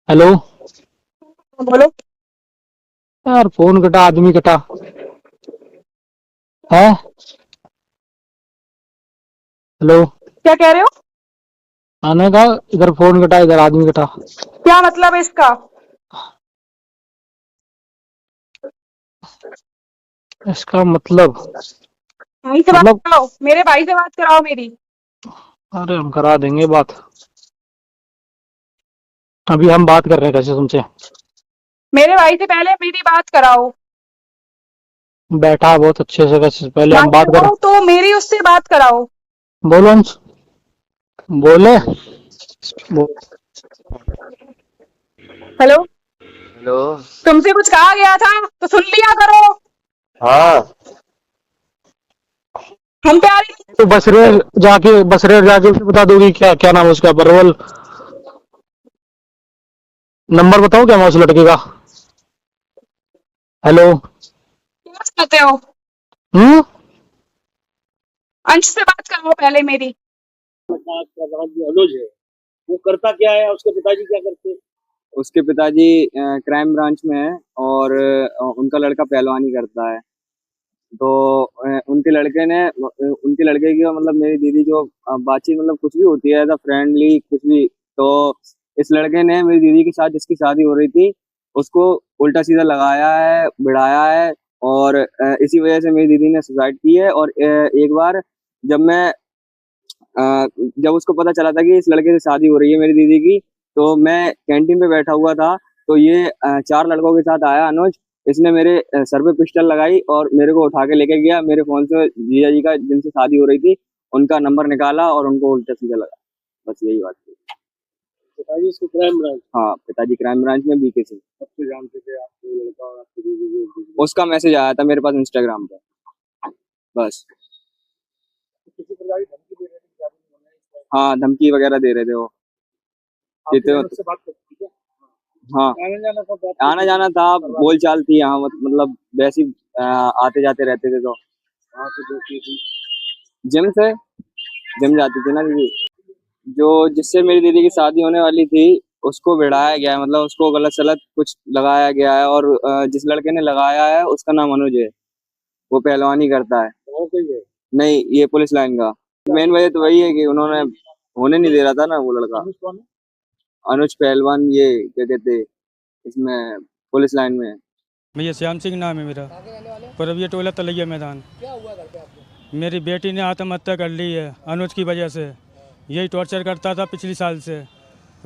Hello. बोलो। यार phone कटा, आदमी कटा है। हेलो। क्या कह रहे हो? आने का, इधर फोन कटा, इधर आदमी कटा। क्या मतलब है इसका? इसका मतलब भाई से बात मतलब कराओ, मेरे भाई से बात कराओ मेरी। अरे हम करा देंगे बात। अभी हम बात कर रहे हैं कैसे तुमसे। मेरे भाई से पहले मेरी बात कराओ। बैठा है बहुत अच्छे से, कैसे पहले हम बात बात कर। कराओ तो मेरी उससे बात कराओ। बोलो अंश, बोले बो, हेलो। हेलो। तुमसे कुछ कहा गया था तो सुन लिया करो। हाँ। हम प्यारी। तो बसरेर जाके उसे बता दोगी क्या क्या नाम है उसका, परवल। नंबर बताओ क्या मैं उस लड़के का। हेलो। क्या चाहते हो? हम्म। अंश से बात कराओ पहले मेरी। जो अनुज है वो करता क्या है, उसके पिताजी क्या करते हैं? उसके पिताजी क्राइम ब्रांच में है और उनका लड़का पहलवानी करता है। तो उनके लड़के की मतलब मेरी दीदी जो बातचीत मतलब कुछ भी होती है ऐसा फ्रेंडली कुछ भी। तो इस लड़के ने मेरी दीदी के साथ जिसकी शादी हो रही थी उसको उल्टा सीधा लगाया है, बिड़ाया है। और इसी वजह से मेरी दीदी ने सुसाइड की है। और एक बार जब मैं अ, जब उसको पता चला था कि इस लड़के से शादी हो रही है मेरी दीदी की, तो मैं कैंटीन पे बैठा हुआ था। तो ये चार लड़कों के साथ आया अनुज। इसने मेरे सर पे पिस्टल लगाई और मेरे को उठा के लेके गया। मेरे फोन से जीजा जी का जिनसे शादी हो रही थी उनका नंबर निकाला और उनको उल्टा सीधा लगा। बस यही बात थी। पिताजी इसको क्राइम ब्रांच। हाँ, पिताजी क्राइम ब्रांच में बीके सिंह। कब से जानते थे आप वो लड़का और आपकी दीदी को एक दूसरे उसका मैसेज आया था मेरे पास इंस्टाग्राम पे। बस। को? किसी प्रकार की धमकी दे रहे थे कि शादी नहीं होना है इस टाइम? हाँ, धमकी वगैरह दे रहे थे वो। आपके कहते अनुज से बात करती थी क्या? हाँ, आने जाना था, बात आना करती जाना थी, था, करवा बोल चाल थी यहाँ मतलब वैसे ही आते जाते रहते थे। तो वहाँ से दोस्ती थी। जिम से जिम जाती थी ना दीदी। जो जिससे मेरी दीदी की शादी होने वाली थी उसको भिड़ाया गया है, मतलब उसको गलत सलत कुछ लगाया गया है। और जिस लड़के ने लगाया है उसका नाम अनुज है। वो पहलवानी करता है। वो कोई है? नहीं, ये पुलिस लाइन का। मेन वजह तो वही है कि उन्होंने होने नहीं दे रहा था ना वो लड़का। अनुज कौन है? अनुज पहलवान, ये क्या कहते इसमें, पुलिस लाइन में है। भैया श्याम सिंह नाम है मेरा। पर अब ये टोला तलैया मैदान। क्या हुआ घर पे आपको? मेरी बेटी ने आत्महत्या कर ली है अनुज की वजह से। यही टॉर्चर करता था पिछले साल से।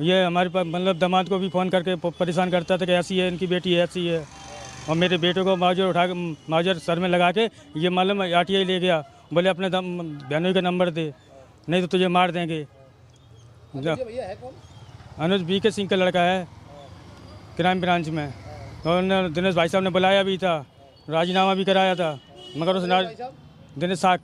ये हमारे पास मतलब दामाद को भी फ़ोन करके परेशान करता था कि ऐसी है इनकी बेटी, ऐसी है। और मेरे बेटे को माजर उठा के माजर सर में लगा के ये मालूम RTI ले गया। बोले अपने बहनों का नंबर दे, नहीं तो तुझे मार देंगे। भैया है कौन? अनुज BK सिंह का लड़का है, क्राइम ब्रांच में। और उन्होंने दिनेश भाई साहब ने बुलाया भी था, राजीनामा भी कराया था, मगर उस दिनेश साख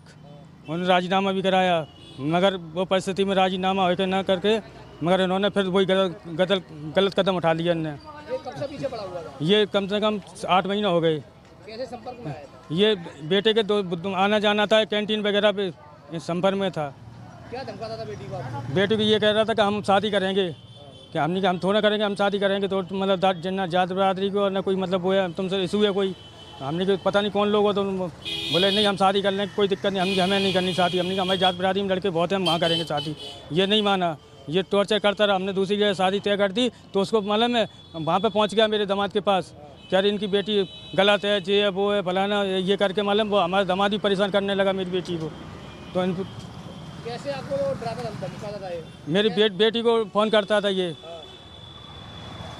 उन्होंने राजीनामा भी कराया। मगर वो परिस्थिति में राजीनामा होकर ना करके मगर इन्होंने फिर वही गलत कदम उठा लिया इन्होंने। ये कब से पीछे पड़ा हुआ था? ये कम से कम 8 महीने हो गए। कैसे संपर्क में आया था? ये बेटे के दो आना जाना था, कैंटीन वगैरह पे संपर्क में था। क्या धमकाता था बेटी को आपको? बेटे को ये कह रहा था कि हम शादी करेंगे, कि हम थोड़ा करेंगे, हम शादी करेंगे। तो मतलब ना जात बरादरी को और ना कोई मतलब वो है तुमसे इशू है कोई। हमने को पता नहीं कौन लोग हो, तो बोले नहीं हम शादी कर लें, कोई दिक्कत नहीं, हमें नहीं करनी शादी। हमने कहा हमारी जात बरादरी में लड़के बहुत हैं, हम वहाँ करेंगे शादी। ये नहीं माना, ये टॉर्चर करता रहा। हमने दूसरी जगह शादी तय कर दी तो उसको मालूम है वहाँ पे पहुँच गया मेरे दामाद के पास, कह रही इनकी बेटी गलत है, ये है वो है फलाना, ये करके मालूम वो हमारे दामाद भी परेशान करने लगा मेरी बेटी को। तो कैसे आपको डराता धमकाता था ये? मेरी बेटी को फ़ोन करता था ये,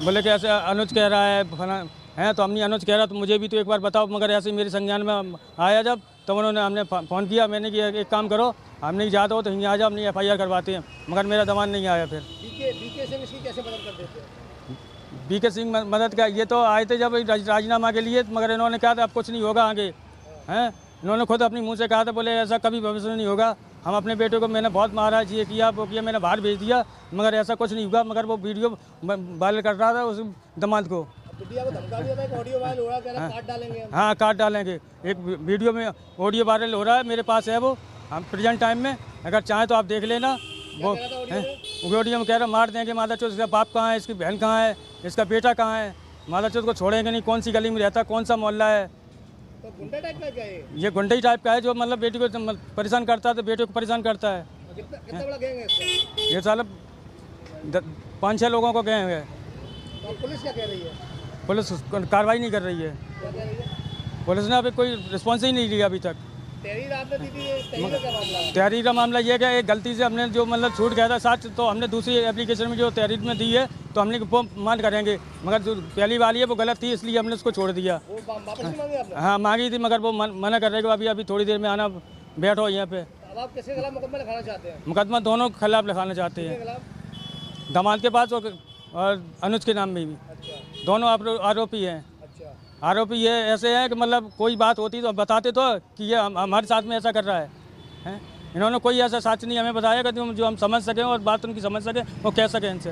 बोले कि ऐसे अनुज कह रहा है फला है। तो हमने अनुज कह रहा तो मुझे भी तो एक बार बताओ। मगर ऐसे ही मेरे संज्ञान में आया जब, तब हमने फ़ोन किया। मैंने कि एक काम करो, हमने जाता हो तो यहाँ आ जाओ, हमने FIR करवाते हैं। मगर मेरा दमान नहीं आया। फिर बीके सिंह इसकी कैसे मदद कर देते हैं? BK सिंह मदद का ये तो आए थे जब राजीनामा के लिए, मगर इन्होंने कहा था अब कुछ नहीं होगा आगे, हैं। इन्होंने खुद अपनी मुँह से कहा था, बोले ऐसा कभी भविष्य में नहीं होगा। हम अपने बेटे को मैंने बहुत मारा, ये किया वो किया, मैंने बाहर भेज दिया, मगर ऐसा कुछ नहीं हुआ। मगर वो वीडियो वायरल कर रहा था उस दामाद को। बिटिया को धमका दिया था, एक ऑडियो वायरल हो रहा है, कह रहा काट डालेंगे हम। हाँ, काट डालेंगे। एक वीडियो में ऑडियो वायरल हो रहा है, मेरे पास है वो, हम प्रेजेंट टाइम में, अगर चाहें तो आप देख लेना। वो वीडियो में कह रहा मार देंगे माता चौथ, इसका बाप कहाँ है, इसकी बहन कहाँ है, इसका बेटा कहाँ है, माता चौथ को छोड़ेंगे नहीं, कौन सी गली में रहता है, कौन सा मोहल्ला है। तो गुंडा टाइप का क्या है ये गुंडई टाइप का है जो मतलब बेटी को परेशान करता है, तो बेटे को परेशान करता है। कितना बड़ा गैंग है इसका? ये साल 5-6 लोगों को गए हुए हैं। तो अब पुलिस क्या कह रही है? पुलिस कार्रवाई नहीं कर रही है। क्या कह रही है? पुलिस ने अभी कोई रिस्पॉन्स ही नहीं लिया अभी तक। तहरीर आपने दी थी, तहरीर का क्या मामला है? तहरीर का मामला ये है एक गलती से हमने जो मतलब छूट गया था साथ, तो हमने दूसरी एप्लीकेशन में जो तहरीर में दी है तो हमने वो मान करेंगे, मगर जो पहली वाली है वो गलत थी, इसलिए हमने उसको छोड़ दिया। वो वापस नहीं मांगी आपने? हाँ मांगी थी, मगर वो मना कर रहे कि अभी थोड़ी देर में आना, बैठो यहाँ पे। अब आप किसके खिलाफ मुकदमा लिखाना चाहते हैं? मुकदमा दोनों के खिलाफ लिखाना चाहते किसके हैं, खिलाफ? दामाद के पास और अनुज के नाम में भी। अच्छा दोनों आरोपी हैं। अच्छा। आरोपी ये ऐसे हैं कि मतलब कोई बात होती तो बताते तो कि ये हमारे साथ में ऐसा कर रहा है, हैं? इन्होंने कोई ऐसा साच नहीं हमें बताया कि जो हम समझ सकें और बात उनकी समझ सकें, वो कह सकें इनसे।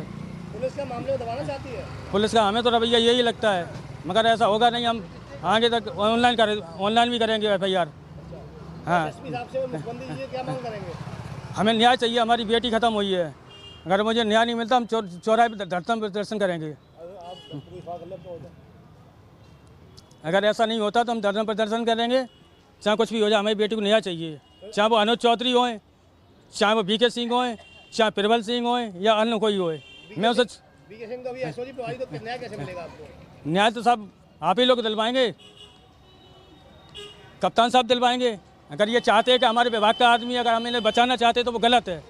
पुलिस का मामले को दबाना चाहती है? पुलिस का हमें तो रवैया यही लगता है, मगर ऐसा होगा नहीं। हम आगे तक ऑनलाइन भी करेंगे FIR। हाँ एसपी साहब से मुख्यमंत्री जी से क्या मांग करेंगे? हमें न्याय चाहिए, हमारी बेटी ख़त्म हुई है, अगर मुझे न्याय नहीं मिलता हम चौराहे पर धरना प्रदर्शन करेंगे। आप कोई इस्तेमाल कर ले तो हो जाए। अगर ऐसा नहीं होता तो हम धरना प्रदर्शन करेंगे, चाहे कुछ भी हो जाए, हमारी बेटी को न्याय चाहिए। चाहे वो अनुज चौधरी होएं, चाहे वो BK सिंह होएं, चाहे प्रबल सिंह होएं या अन्य कोई होए। मैं उसे BK सिंह तो अभी SOG पे आई, तो न्याय कैसे मिलेगा आपको? न्याय तो सब आप ही लोग दिलवाएंगे, कप्तान साहब दिलवाएंगे। अगर ये चाहते हैं कि हमारे विभाग का आदमी अगर हम इन्हें बचाना चाहते तो वो गलत है।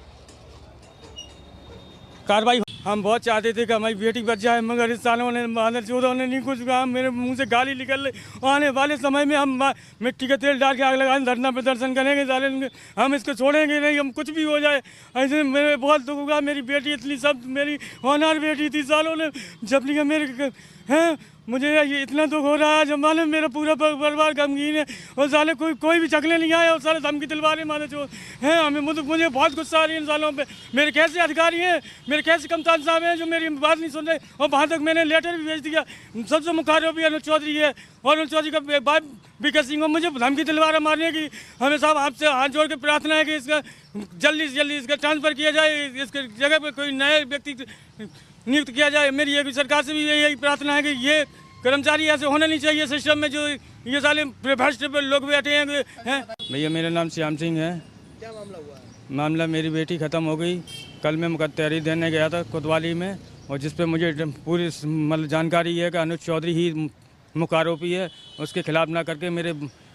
कार्रवाई हम बहुत चाहते थे कि हमारी बेटी बच जाए, मगर इस सालों ने मादर चौधरी ने नहीं कुछ कहा। मेरे मुंह से गाली निकल रही। आने वाले समय में हम मिट्टी का तेल डाल के आग लगाए धरना प्रदर्शन करेंगे, साले हम इसको छोड़ेंगे नहीं। हम कुछ भी हो जाए ऐसे मेरे बहुत दुख होगा। मेरी बेटी इतनी सब मेरी होनहार बेटी थी, सालों ने जब लिया मेरे हैं। मुझे ये इतना दुख हो रहा है जब मालूम मेरा पूरा परिवार गमगीन है और साले कोई भी चकले नहीं आए और साले धमकी दिलवारे माने जो हैं। हमें मुझे बहुत गुस्सा आ रही है इन सालों पे। मेरे कैसे अधिकारी हैं, मेरे कैसे कप्तान साहब हैं जो मेरी बात नहीं सुन रहे। और वहाँ तक मैंने लेटर भी भेज दिया। सबसे मुख्य आरोपी अनुज चौधरी है और अनुज चौधरी का बाप BK सिंह को मुझे धमकी दिलवारा मारने की। हमें साहब आपसे हाथ जोड़ के प्रार्थना है कि इसका जल्दी से जल्दी इसका ट्रांसफ़र किया जाए, इसके जगह पर कोई नए व्यक्ति नियुक्त किया जाए। मेरी एक सरकार से भी यही प्रार्थना है कि ये कर्मचारी ऐसे होना नहीं चाहिए सिस्टम में जो ये साले भ्रष्ट लोग बैठे हैं। भैया मेरा नाम श्याम सिंह है। क्या मामला हुआ है? मामला मेरी बेटी ख़त्म हो गई। कल मैं मुकद्दमा तहरीर देने गया था कोतवाली में, और जिस पे मुझे पूरी मतलब जानकारी है कि अनुज चौधरी ही मुख्य आरोपी है। उसके खिलाफ ना करके मेरे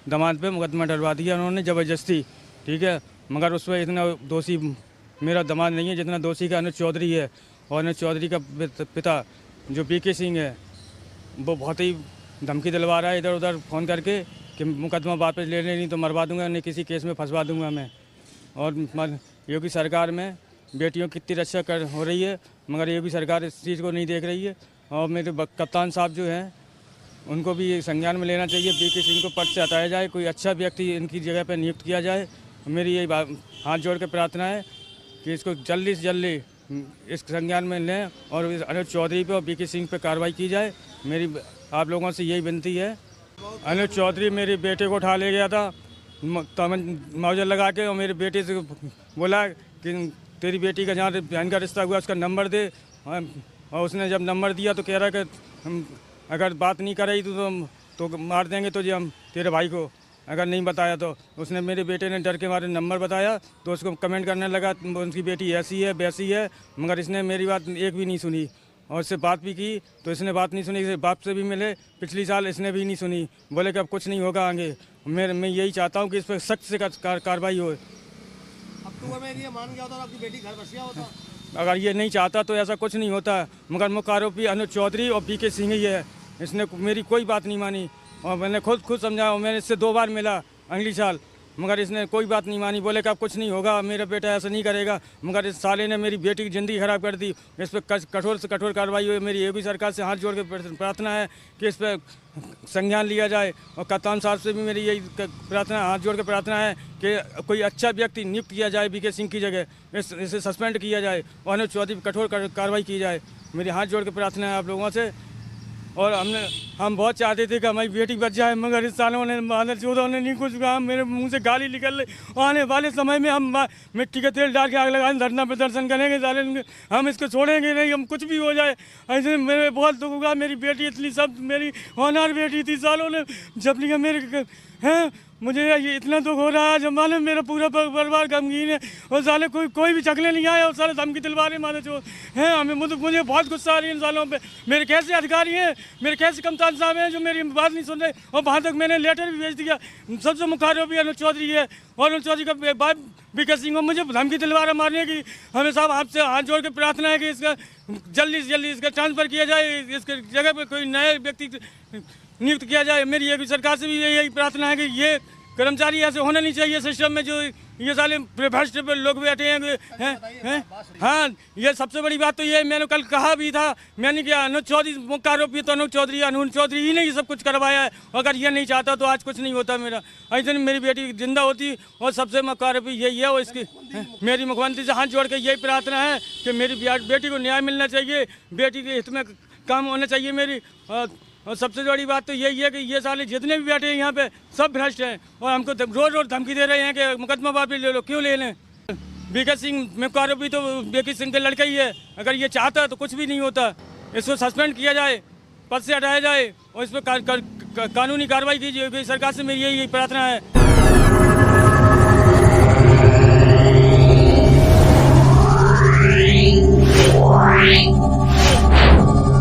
दामाद पे मुकदमा डलवा दिया उन्होंने ज़बरदस्ती, ठीक है। मगर उस पर इतना दोषी मेरा दामाद नहीं है जितना दोषी का अनुज चौधरी है। और अनुज चौधरी का पिता जो BK सिंह है वो बहुत ही धमकी दिलवा रहा है इधर उधर फ़ोन करके कि मुकदमा वापस ले ले, नहीं तो मरवा दूंगा, नहीं किसी केस में फंसवा दूंगा मैं। और योगी सरकार में बेटियों की कितनी रक्षा हो रही है, मगर योगी सरकार इस चीज़ को नहीं देख रही है। और मेरे कप्तान साहब जो हैं उनको भी ये संज्ञान में लेना चाहिए। BK सिंह को पद से हटाया जाए, कोई अच्छा व्यक्ति इनकी जगह पर नियुक्त किया जाए। मेरी यही हाथ जोड़ के प्रार्थना है कि इसको जल्दी से जल्दी इस संज्ञान में लें और अनुज चौधरी पे और BK सिंह पे कार्रवाई की जाए। मेरी आप लोगों से यही विनती है। अनुज चौधरी मेरे बेटे को उठा ले गया था मौजा लगा के, और मेरे बेटे से बोला कि तेरी बेटी का जहाँ बहन का रिश्ता हुआ उसका नंबर दे। और उसने जब नंबर दिया तो कह रहा कि हम अगर बात नहीं करेगी तो मार देंगे तुझे हम, तेरे भाई को, अगर नहीं बताया तो। उसने मेरे बेटे ने डर के मारे नंबर बताया तो उसको कमेंट करने लगा उनकी बेटी ऐसी है वैसी है, मगर इसने मेरी बात एक भी नहीं सुनी। और इससे बात भी की तो इसने बात नहीं सुनी। इसे बाप से भी मिले पिछली साल, इसने भी नहीं सुनी। बोले कि अब कुछ नहीं होगा आगे। मैं यही चाहता हूँ कि इस पर सख्त से कार्रवाई हो। अक्टूबर में ये मान गया होता आपकी बेटी घर बस गया होता। अगर ये नहीं चाहता तो ऐसा कुछ नहीं होता, मगर मुख्य आरोपी अनुज चौधरी और BK सिंह ही है। इसने मेरी कोई बात नहीं मानी और मैंने खुद समझाया। मैंने इससे 2 बार मिला अगली साल, मगर इसने कोई बात नहीं मानी। बोले कि अब कुछ नहीं होगा, मेरा बेटा ऐसा नहीं करेगा। मगर इस साले ने मेरी बेटी की ज़िंदगी ख़राब कर दी। इस पर कठोर से कठोर कार्रवाई हुई। मेरी योगी सरकार से हाथ जोड़ के प्रार्थना है कि इस पर संज्ञान लिया जाए। और कप्तान साहब से भी मेरी यही प्रार्थना, हाथ जोड़ के प्रार्थना है कि कोई अच्छा व्यक्ति नियुक्त किया जाए BK सिंह की जगह। इसे सस्पेंड किया जाए और अनुज चौधरी पर कठोर कार्रवाई की जाए। मेरी हाथ जोड़ के प्रार्थना है आप लोगों से। और हमने हम बहुत चाहते थे कि हमारी बेटी बच जाए, मगर इस सालों ने मादर चौदह ने नहीं कुछ कहा। मेरे मुंह से गाली निकल रही। आने वाले समय में हम मिट्टी का तेल डाल के आग लगाए धरना प्रदर्शन करेंगे। साले हम इसको छोड़ेंगे नहीं, हम कुछ भी हो जाए। ऐसे मेरे बहुत दुख हुआ। मेरी बेटी इतनी सब मेरी होनहार बेटी थी, सालों ने जब लिया मेरे हैं। मुझे ये इतना दुख हो रहा है जब मालूम मेरा पूरा परिवार गमगीन है और साले कोई भी चकले नहीं आए और साले धमकी दिलवारे माने जो हैं। हमें मुझे बहुत गुस्सा आ रही है इन सालों पे। मेरे कैसे अधिकारी हैं, मेरे कैसे कप्तान साहब हैं जो मेरी बात नहीं सुन रहे। और वहाँ तक मैंने लेटर भी भेज दिया। सबसे मुख्य आरोपी अनुज चौधरी है और अनुज चौधरी का बाप बीके सिंह को मुझे धमकी दिलवारा मारने की। हमें साहब आपसे हाथ जोड़ के प्रार्थना है कि इसका जल्दी से जल्दी इसका ट्रांसफ़र किया जाए, इसके जगह पर कोई नए व्यक्ति नियुक्त किया जाए। मेरी ये भी सरकार से भी यही प्रार्थना है कि ये कर्मचारी ऐसे होना नहीं चाहिए सिस्टम में जो ये साले भ्रष्ट लोग बैठे हैं। हाँ, ये सबसे बड़ी बात तो ये मैंने कल कहा भी था। मैंने क्या अनुज चौधरी मुख्य आरोपी तो अनुज चौधरी ही ने ये सब कुछ करवाया है। अगर ये नहीं चाहता तो आज कुछ नहीं होता मेरा। ऐसे मेरी बेटी जिंदा होती और सबसे मुख्य आरोपी यही है। और इसकी मेरी मुख्यमंत्री से हाथ जोड़ के यही प्रार्थना है कि मेरी बेटी को न्याय मिलना चाहिए, बेटी के हित में काम होना चाहिए मेरी। और सबसे बड़ी बात तो यही है कि ये साले जितने भी बैठे हैं यहाँ पे सब भ्रष्ट हैं और हमको रोज धमकी दे रहे हैं कि मुकदमा वापस ले लो। क्यों ले लें? बीके सिंह मुख्य आरोपी तो बीके सिंह का लड़का ही है। अगर ये चाहता तो कुछ भी नहीं होता। इसको सस्पेंड किया जाए, पद से हटाया जाए और इस पर कानूनी कार्रवाई कीजिए। सरकार से मेरी यही प्रार्थना है।